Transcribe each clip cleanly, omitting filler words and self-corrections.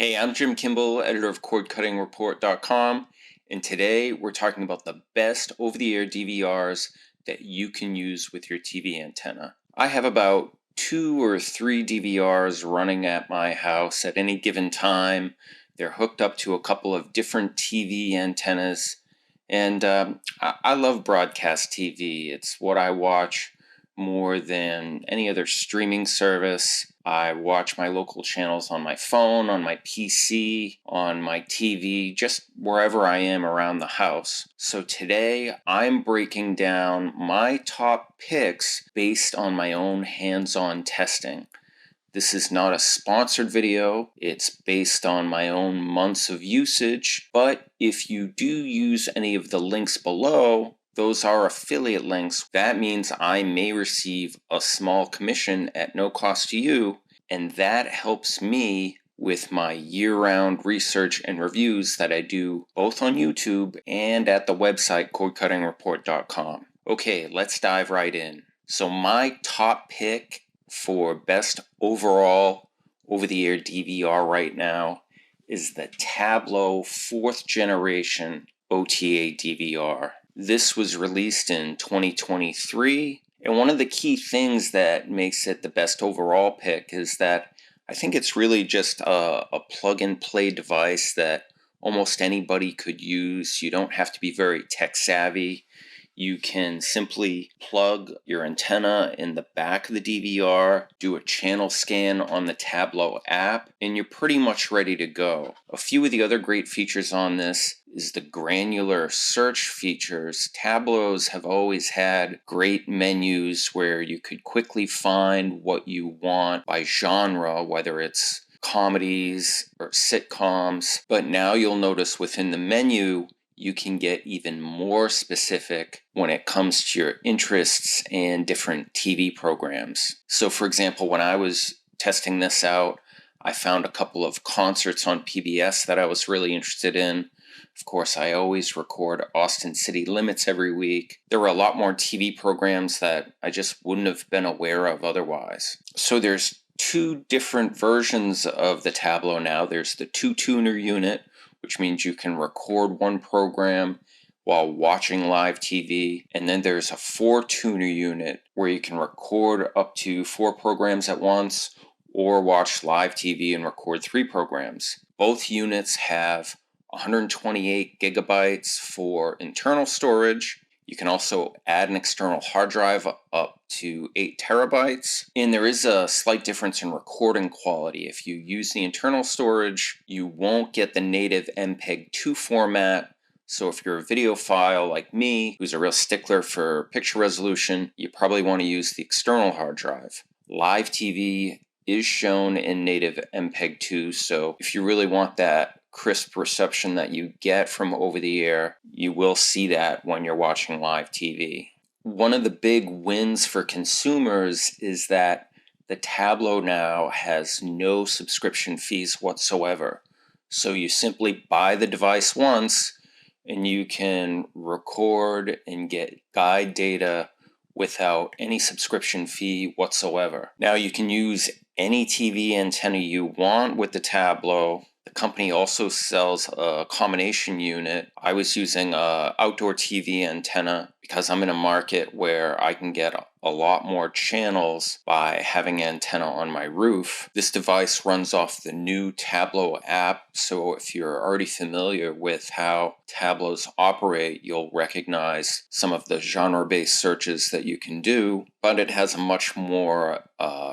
Hey, I'm Jim Kimball, editor of CordCuttingReport.com, and today we're talking about the best over-the-air DVRs that you can use with your TV antenna. I have about 2 or 3 DVRs running at my house at any given time. They're hooked up to a couple of different TV antennas, and I love broadcast TV. It's what I watch more than any other streaming service. I watch my local channels on my phone, on my PC, on my TV, just wherever I am around the house. So today I'm breaking down my top picks based on my own hands-on testing. This is not a sponsored video. It's based on my own months of usage, but if you do use any of the links below, those are affiliate links. That means I may receive a small commission at no cost to you, and that helps me with my year-round research and reviews that I do both on YouTube and at the website CordCuttingReport.com. Okay, let's dive right in. So my top pick for best overall over-the-air DVR right now is the Tablo 4th generation OTA DVR. This was released in 2023, and one of the key things that makes it the best overall pick is that I think it's really just a plug-and-play device that almost anybody could use. You don't have to be very tech-savvy. You can simply plug your antenna in the back of the DVR, do a channel scan on the Tablo app, and you're pretty much ready to go. A few of the other great features on this is the granular search features. Tablos have always had great menus where you could quickly find what you want by genre, whether it's comedies or sitcoms. But now you'll notice within the menu, you can get even more specific when it comes to your interests and different TV programs. So for example, when I was testing this out, I found a couple of concerts on PBS that I was really interested in. Of course, I always record Austin City Limits every week. There were a lot more TV programs that I just wouldn't have been aware of otherwise. So there's 2 different versions of the Tablo now. There's the 2-tuner unit, which means you can record one program while watching live TV. And then there's a 4-tuner unit where you can record up to 4 programs at once or watch live TV and record 3 programs. Both units have 128 gigabytes for internal storage. You can also add an external hard drive up to 8 terabytes. And there is a slight difference in recording quality. If you use the internal storage, you won't get the native MPEG-2 format. So if you're a videophile like me, who's a real stickler for picture resolution, you probably want to use the external hard drive. Live TV is shown in native MPEG-2, so if you really want that crisp reception that you get from over-the-air, you will see that when you're watching live TV. One of the big wins for consumers is that the Tablo now has no subscription fees whatsoever. So you simply buy the device once and you can record and get guide data without any subscription fee whatsoever. Now you can use any TV antenna you want with the Tablo. The company also sells a combination unit. I was using an outdoor TV antenna because I'm in a market where I can get a lot more channels by having an antenna on my roof. This device runs off the new Tablo app, so if you're already familiar with how Tablos operate, you'll recognize some of the genre-based searches that you can do, but it has a much more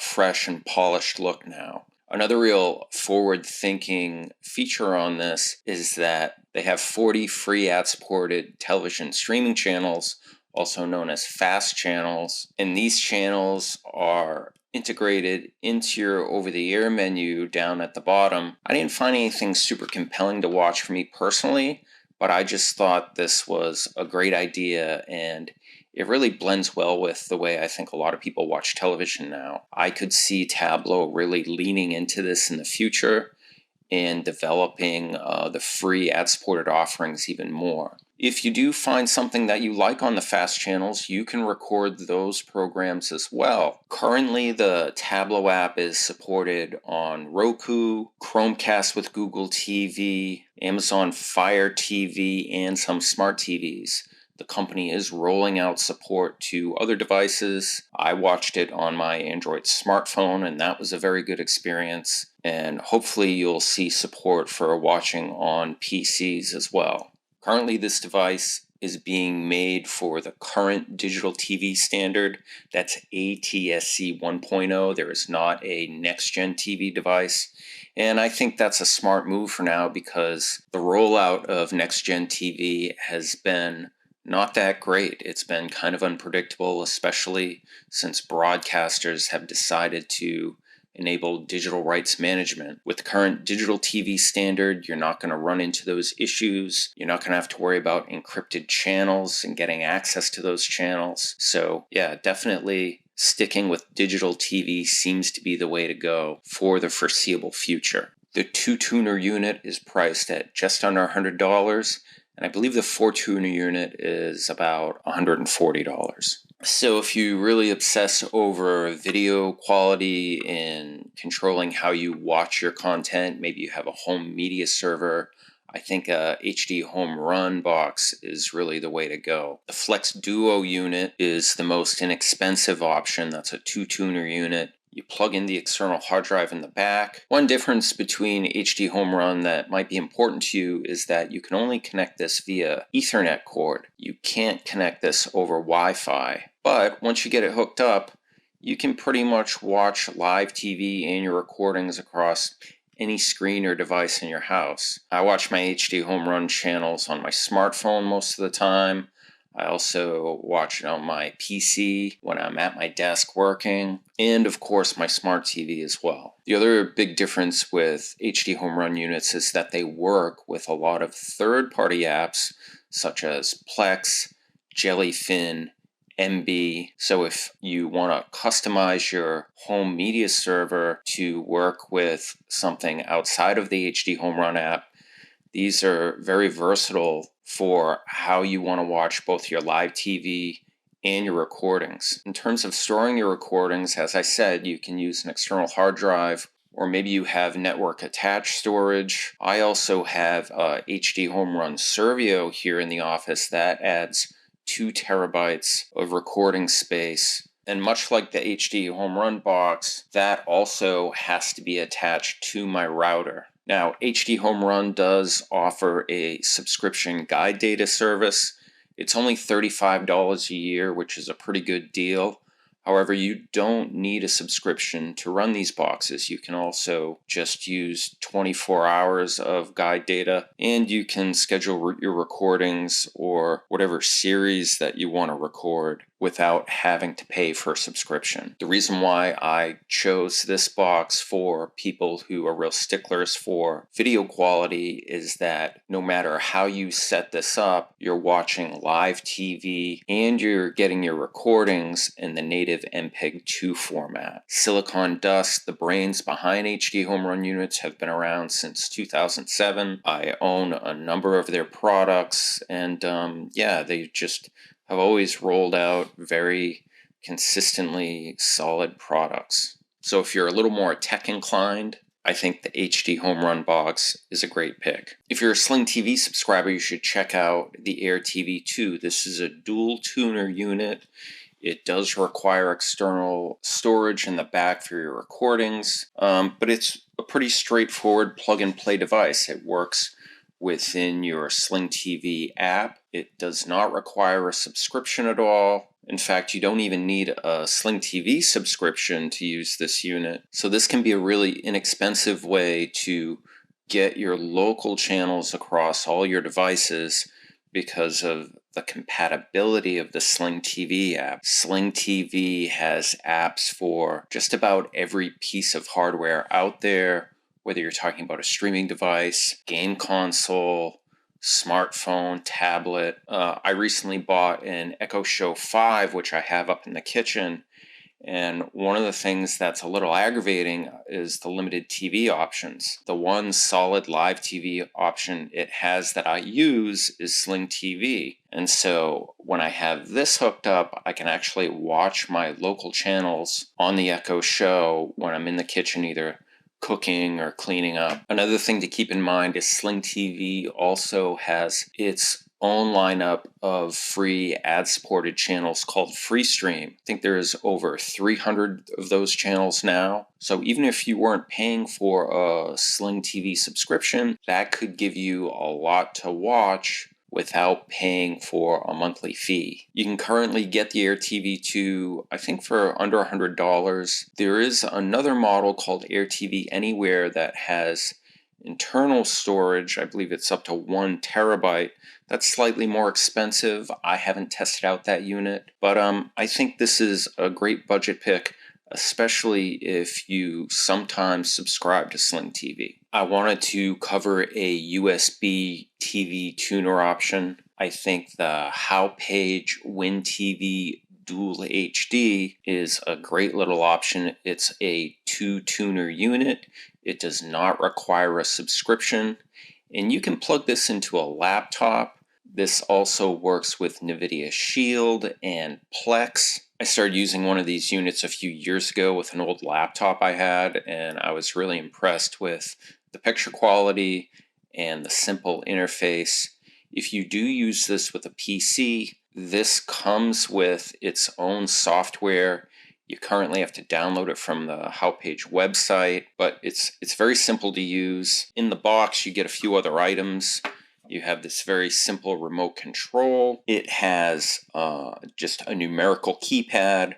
fresh and polished look now. Another real forward-thinking feature on this is that they have 40 free ad-supported television streaming channels, also known as FAST channels, and these channels are integrated into your over-the-air menu down at the bottom. I didn't find anything super compelling to watch for me personally, but I just thought this was a great idea, and it really blends well with the way I think a lot of people watch television now. I could see Tablo really leaning into this in the future, and developing the free ad-supported offerings even more. If you do find something that you like on the fast channels, you can record those programs as well. Currently, the Tablo app is supported on Roku, Chromecast with Google TV, Amazon Fire TV, and some smart TVs. The company is rolling out support to other devices. I watched it on my Android smartphone, and that was a very good experience. And hopefully you'll see support for watching on PCs as well. Currently, this device is being made for the current digital TV standard. That's ATSC 1.0. There is not a next-gen TV device. And I think that's a smart move for now because the rollout of next-gen TV has been not that great. It's been kind of unpredictable, especially since broadcasters have decided to enable digital rights management. With the current digital TV standard, you're not going to run into those issues. You're not going to have to worry about encrypted channels and getting access to those channels. So yeah, definitely sticking with digital TV seems to be the way to go for the foreseeable future. The 2-tuner unit is priced at just under $100, and I believe the 4-tuner unit is about $140. So if you really obsess over video quality and controlling how you watch your content, maybe you have a home media server, I think a HDHomeRun box is really the way to go. The FLEX DUO unit is the most inexpensive option. That's a 2-tuner unit. You plug in the external hard drive in the back. One difference between HDHomeRun that might be important to you is that you can only connect this via Ethernet cord. You can't connect this over Wi-Fi. But once you get it hooked up, you can pretty much watch live TV and your recordings across any screen or device in your house. I watch my HDHomeRun channels on my smartphone most of the time. I also watch it on my PC when I'm at my desk working, and of course my smart TV as well. The other big difference with HDHomeRun units is that they work with a lot of third-party apps such as Plex, Jellyfin, MB. So if you want to customize your home media server to work with something outside of the HDHomeRun app, these are very versatile for how you want to watch both your live TV and your recordings. In terms of storing your recordings, as I said, you can use an external hard drive, or maybe you have network attached storage. I also have HDHomeRun Servio here in the office that adds 2 terabytes of recording space. And much like the HDHomeRun box, that also has to be attached to my router. Now, HDHomeRun does offer a subscription guide data service. It's only $35 a year, which is a pretty good deal. However, you don't need a subscription to run these boxes. You can also just use 24 hours of guide data, and you can schedule your recordings or whatever series that you want to record without having to pay for a subscription. The reason why I chose this box for people who are real sticklers for video quality is that no matter how you set this up, you're watching live TV and you're getting your recordings in the native MPEG-2 format. Silicon Dust, the brains behind HDHomeRun units, have been around since 2007. I own a number of their products, and they just have always rolled out very consistently solid products. So if you're a little more tech inclined, I think the HDHomeRun box is a great pick. If you're a Sling TV subscriber, you should check out the AirTV 2. This is a dual tuner unit. It does require external storage in the back for your recordings, but it's a pretty straightforward plug-and-play device. It works within your Sling TV app. It does not require a subscription at all. In fact, you don't even need a Sling TV subscription to use this unit. So this can be a really inexpensive way to get your local channels across all your devices because of the compatibility of the Sling TV app. Sling TV has apps for just about every piece of hardware out there, whether you're talking about a streaming device, game console, smartphone, tablet. I recently bought an Echo Show 5, which I have up in the kitchen, And one of the things that's a little aggravating is the limited TV options. The one solid live TV option it has that I use is Sling TV. And so when I have this hooked up, I can actually watch my local channels on the Echo Show when I'm in the kitchen, either cooking or cleaning up. Another thing to keep in mind is Sling TV also has its own lineup of free ad-supported channels called Freestream. I think there's over 300 of those channels now. So even if you weren't paying for a Sling TV subscription, that could give you a lot to watch without paying for a monthly fee. You can currently get the AirTV 2, I think, for under $100. There is another model called AirTV Anywhere that has internal storage. I believe it's up to 1 terabyte. That's slightly more expensive. I haven't tested out that unit, but I think this is a great budget pick, especially if you sometimes subscribe to Sling TV. I wanted to cover a USB TV tuner option. I think the Hauppauge WinTV-dualHD is a great little option. It's a 2-tuner unit. It does not require a subscription, and you can plug this into a laptop. This also works with NVIDIA Shield and Plex. I started using one of these units a few years ago with an old laptop I had, and I was really impressed with the picture quality and the simple interface. If you do use this with a PC, this comes with its own software. You currently have to download it from the Hauppauge website, but it's very simple to use. In the box, you get a few other items. You have this very simple remote control. It has just a numerical keypad,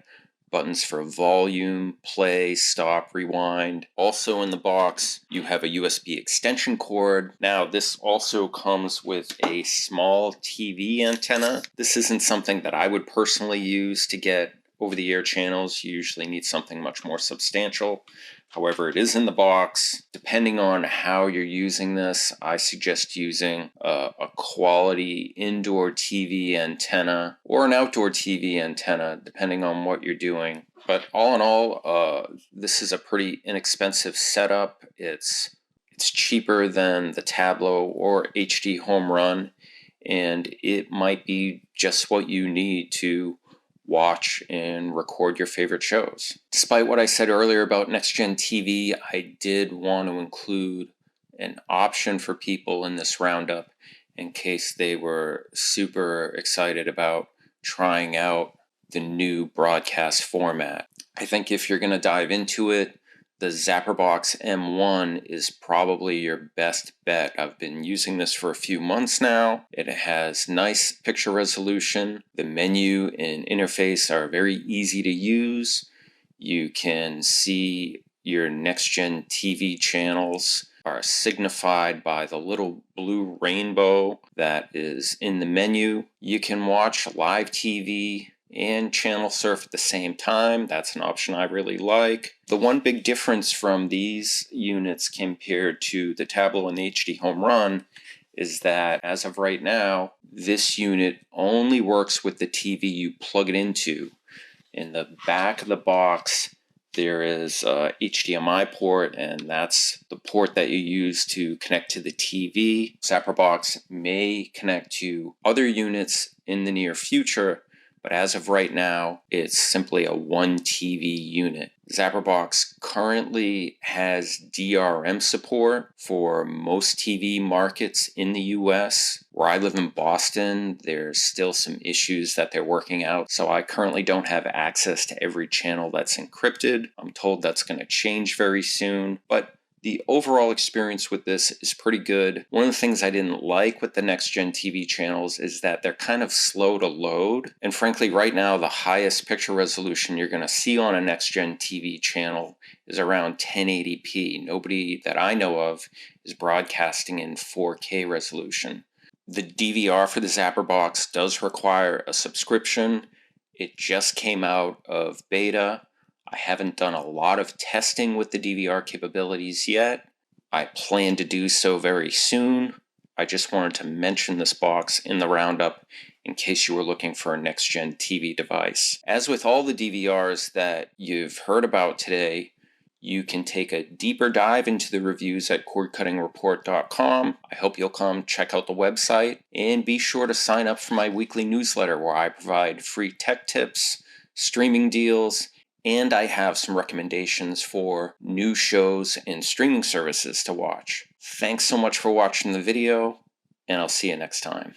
buttons for volume, play, stop, rewind. Also in the box, you have a USB extension cord. Now, this also comes with a small TV antenna. This isn't something that I would personally use to get over-the-air channels. You usually need something much more substantial. However, it is in the box. Depending on how you're using this, I suggest using a quality indoor TV antenna or an outdoor TV antenna, depending on what you're doing. But all in all, this is a pretty inexpensive setup. It's cheaper than the Tablo or HDHomeRun, and it might be just what you need to watch and record your favorite shows. Despite what I said earlier about next-gen TV, I did want to include an option for people in this roundup in case they were super excited about trying out the new broadcast format. I think if you're going to dive into it, the Zapperbox M1 is probably your best bet. I've been using this for a few months now. It has nice picture resolution. The menu and interface are very easy to use. You can see your next-gen TV channels are signified by the little blue rainbow that is in the menu. You can watch live TV and channel surf at the same time. That's an option I really like. The one big difference from these units compared to the Tablo and the HDHomeRun is that as of right now, this unit only works with the TV you plug it into. In the back of the box, there is a HDMI port, and that's the port that you use to connect to the TV. Zapperbox may connect to other units in the near future, but as of right now, it's simply a 1 TV unit. Zapperbox currently has DRM support for most TV markets in the US. Where I live in Boston, there's still some issues that they're working out, so I currently don't have access to every channel that's encrypted. I'm told that's going to change very soon, but the overall experience with this is pretty good. One of the things I didn't like with the next-gen TV channels is that they're kind of slow to load. And frankly, right now, the highest picture resolution you're going to see on a next-gen TV channel is around 1080p. Nobody that I know of is broadcasting in 4K resolution. The DVR for the Zapperbox does require a subscription. It just came out of beta. I haven't done a lot of testing with the DVR capabilities yet. I plan to do so very soon. I just wanted to mention this box in the roundup in case you were looking for a next-gen TV device. As with all the DVRs that you've heard about today, you can take a deeper dive into the reviews at cordcuttingreport.com. I hope you'll come check out the website, and be sure to sign up for my weekly newsletter where I provide free tech tips, streaming deals, and I have some recommendations for new shows and streaming services to watch. Thanks so much for watching the video, and I'll see you next time.